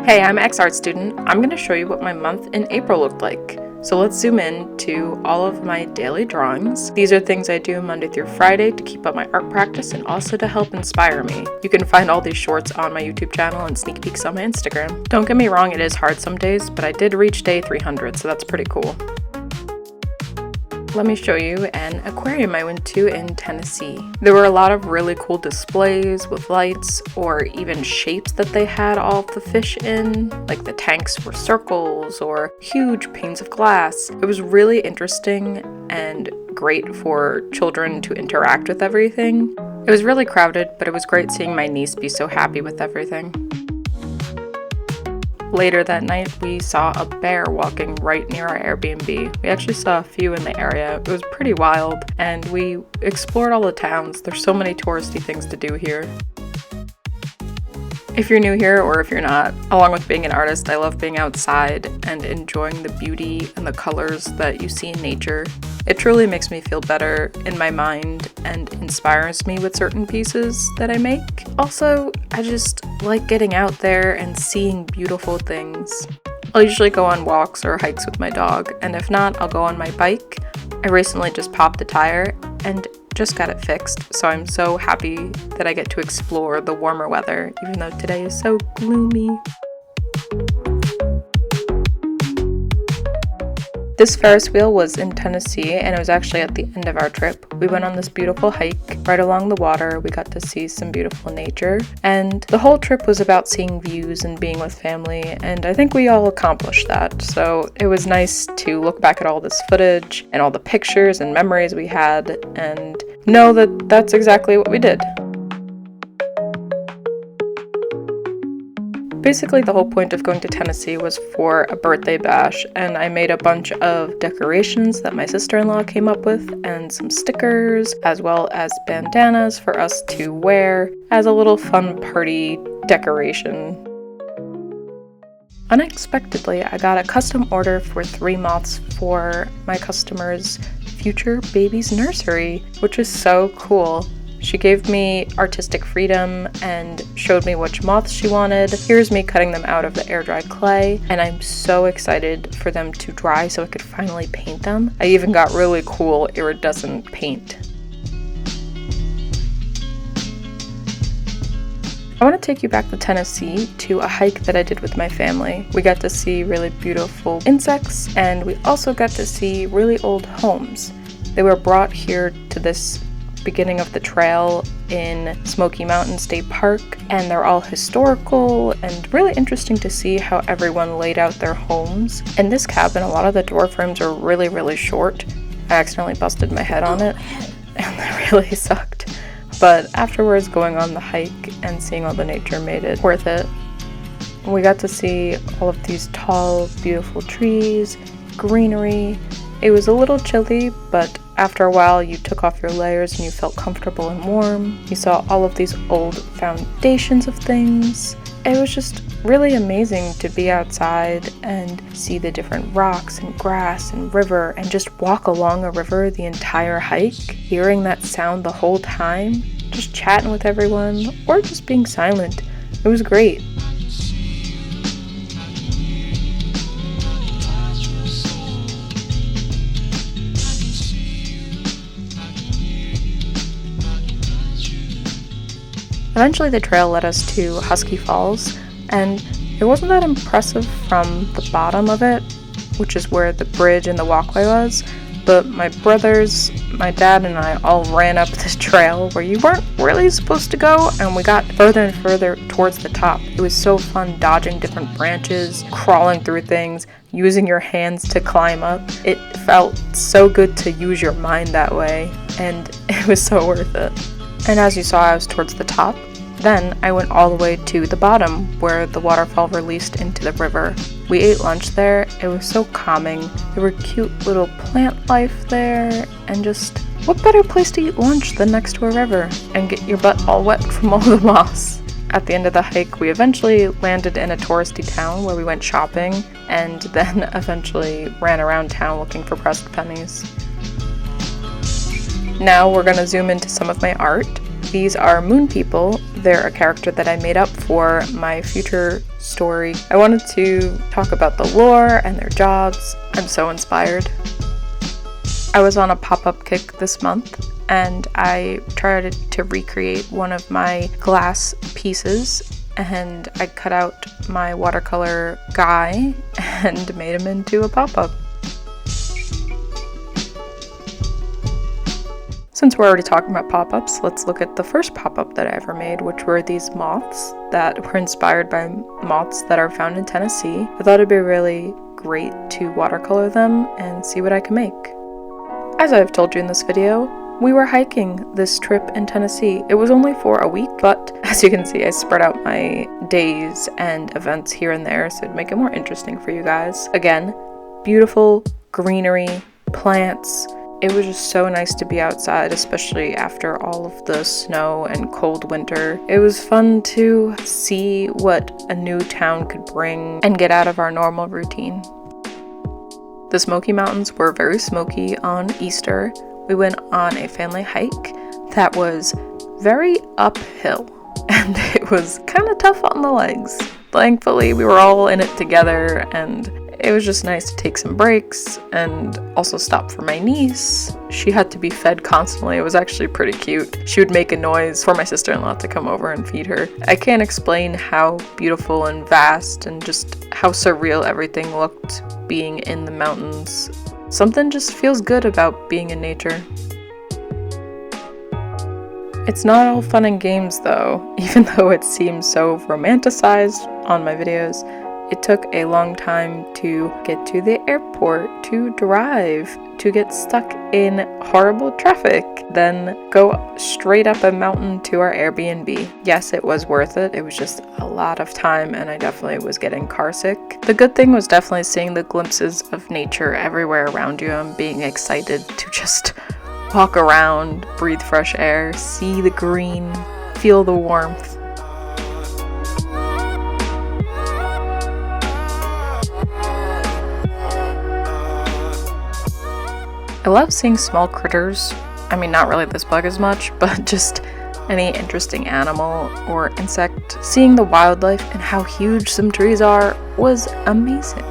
Hey, I'm an ex-art student. I'm going to show you what my month in April looked like. So let's zoom in to all of my daily drawings. These are things I do Monday through Friday to keep up my art practice and also to help inspire me. You can find all these shorts on my YouTube channel and sneak peeks on my Instagram. Don't get me wrong, it is hard some days, but I did reach day 300, so that's pretty cool. Let me show you an aquarium I went to in Tennessee. There were a lot of really cool displays with lights or even shapes that they had all of the fish in, like the tanks were circles or huge panes of glass. It was really interesting and great for children to interact with everything. It was really crowded, but it was great seeing my niece be so happy with everything. Later that night, we saw a bear walking right near our Airbnb. We actually saw a few in the area. It was pretty wild, and we explored all the towns. There's so many touristy things to do here. If you're new here or if you're not, along with being an artist, I love being outside and enjoying the beauty and the colors that you see in nature. It truly makes me feel better in my mind and inspires me with certain pieces that I make. Also, I just like getting out there and seeing beautiful things. I'll usually go on walks or hikes with my dog, and if not, I'll go on my bike. I recently just popped the tire and just got it fixed, so I'm so happy that I get to explore the warmer weather, even though today is so gloomy. This Ferris wheel was in Tennessee, and it was actually at the end of our trip. We went on this beautiful hike right along the water. We got to see some beautiful nature, and the whole trip was about seeing views and being with family, and I think we all accomplished that. So it was nice to look back at all this footage and all the pictures and memories we had and know that that's exactly what we did. Basically, the whole point of going to Tennessee was for a birthday bash, and I made a bunch of decorations that my sister-in-law came up with, and some stickers, as well as bandanas for us to wear as a little fun party decoration. Unexpectedly, I got a custom order for 3 moths for my customer's future baby's nursery, which is so cool. She gave me artistic freedom and showed me which moths she wanted. Here's me cutting them out of the air-dried clay, and I'm so excited for them to dry so I could finally paint them. I even got really cool iridescent paint. I want to take you back to Tennessee to a hike that I did with my family. We got to see really beautiful insects, and we also got to see really old homes. They were brought here to this beginning of the trail in Smoky Mountain State Park, and they're all historical and really interesting to see how everyone laid out their homes. In this cabin, a lot of the door frames are really short. I accidentally busted my head on it, and that really sucked. But afterwards, going on the hike and seeing all the nature made it worth it. We got to see all of these tall, beautiful trees, greenery. It was a little chilly, but after a while you took off your layers and you felt comfortable and warm. You saw all of these old foundations of things. It was just really amazing to be outside and see the different rocks and grass and river and just walk along a river the entire hike, hearing that sound the whole time, just chatting with everyone or just being silent. It was great. Eventually the trail led us to Husky Falls, and it wasn't that impressive from the bottom of it, which is where the bridge and the walkway was, but my brothers, my dad, and I all ran up this trail where you weren't really supposed to go, and we got further and further towards the top. It was so fun dodging different branches, crawling through things, using your hands to climb up. It felt so good to use your mind that way, and it was so worth it. And as you saw, I was towards the top. Then I went all the way to the bottom where the waterfall released into the river. We ate lunch there. It was so calming. There were cute little plant life there, and just what better place to eat lunch than next to a river and get your butt all wet from all the moss. At the end of the hike, we eventually landed in a touristy town where we went shopping and then eventually ran around town looking for pressed pennies. Now we're going to zoom into some of my art. These are moon people. They're a character that I made up for my future story. I wanted to talk about the lore and their jobs. I'm so inspired. I was on a pop-up kick this month and I tried to recreate one of my glass pieces, and I cut out my watercolor guy and made him into a pop-up. Since we're already talking about pop-ups, let's look at the first pop-up that I ever made, which were these moths that were inspired by moths that are found in Tennessee. I thought it'd be really great to watercolor them and see what I can make. As I've told you in this video, we were hiking this trip in Tennessee. It was only for a week, but as you can see, I spread out my days and events here and there so it'd make it more interesting for you guys. Again, beautiful greenery, plants. It was just so nice to be outside, especially after all of the snow and cold winter. It was fun to see what a new town could bring and get out of our normal routine. The Smoky Mountains were very smoky on Easter. We went on a family hike that was very uphill, and it was kind of tough on the legs. Thankfully, we were all in it together, and it was just nice to take some breaks and also stop for my niece. She had to be fed constantly. It was actually pretty cute. She would make a noise for my sister-in-law to come over and feed her. I can't explain how beautiful and vast and just how surreal everything looked being in the mountains. Something just feels good about being in nature. It's not all fun and games though, even though it seems so romanticized on my videos. It took a long time to get to the airport, to drive, to get stuck in horrible traffic, then go straight up a mountain to our Airbnb. Yes, it was worth it. It was just a lot of time and I definitely was getting car sick. The good thing was definitely seeing the glimpses of nature everywhere around you and being excited to just walk around, breathe fresh air, see the green, feel the warmth. I love seeing small critters. I mean, not really this bug as much, but just any interesting animal or insect. Seeing the wildlife and how huge some trees are was amazing.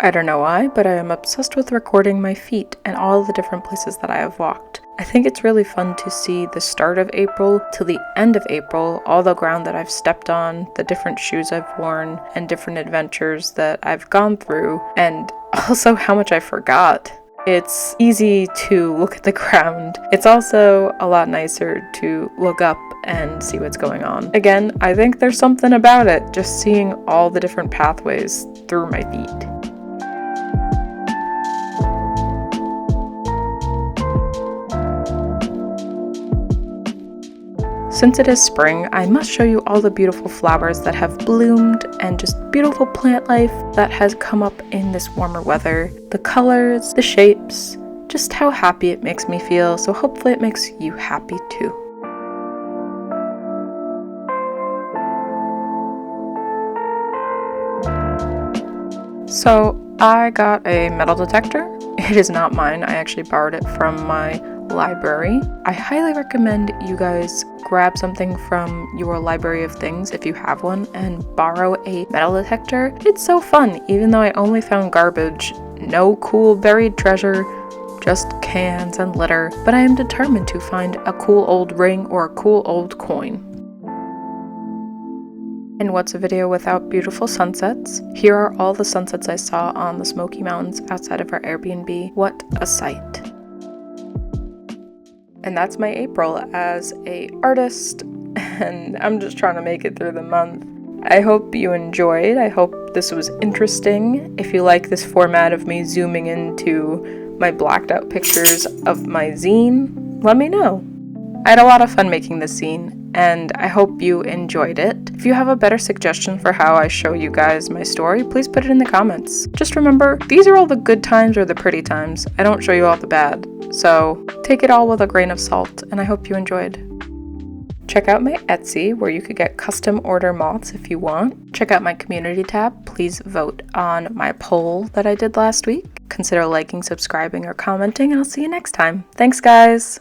I don't know why, but I am obsessed with recording my feet and all the different places that I have walked. I think it's really fun to see the start of April till the end of April, all the ground that I've stepped on, the different shoes I've worn, and different adventures that I've gone through, and also how much I forgot. It's easy to look at the ground. It's also a lot nicer to look up and see what's going on. Again, I think there's something about it, just seeing all the different pathways through my feet. Since it is spring, I must show you all the beautiful flowers that have bloomed and just beautiful plant life that has come up in this warmer weather. The colors, the shapes, just how happy it makes me feel, so hopefully it makes you happy too. So I got a metal detector. It is not mine, I actually borrowed it from my library. I highly recommend you guys grab something from your library of things if you have one and borrow a metal detector. It's so fun, even though I only found garbage, no cool buried treasure, just cans and litter, but I am determined to find a cool old ring or a cool old coin. And what's a video without beautiful sunsets? Here are all the sunsets I saw on the Smoky Mountains outside of our Airbnb. What a sight. And that's my April as an artist, and I'm just trying to make it through the month. I hope you enjoyed. I hope this was interesting. If you like this format of me zooming into my blacked out pictures of my zine, let me know. I had a lot of fun making this zine, and I hope you enjoyed it. If you have a better suggestion for how I show you guys my story, please put it in the comments. Just remember, these are all the good times or the pretty times. I don't show you all the bad. So take it all with a grain of salt, and I hope you enjoyed. Check out my Etsy, where you could get custom order moths if you want. Check out my community tab. Please vote on my poll that I did last week. Consider liking, subscribing, or commenting, and I'll see you next time. Thanks, guys!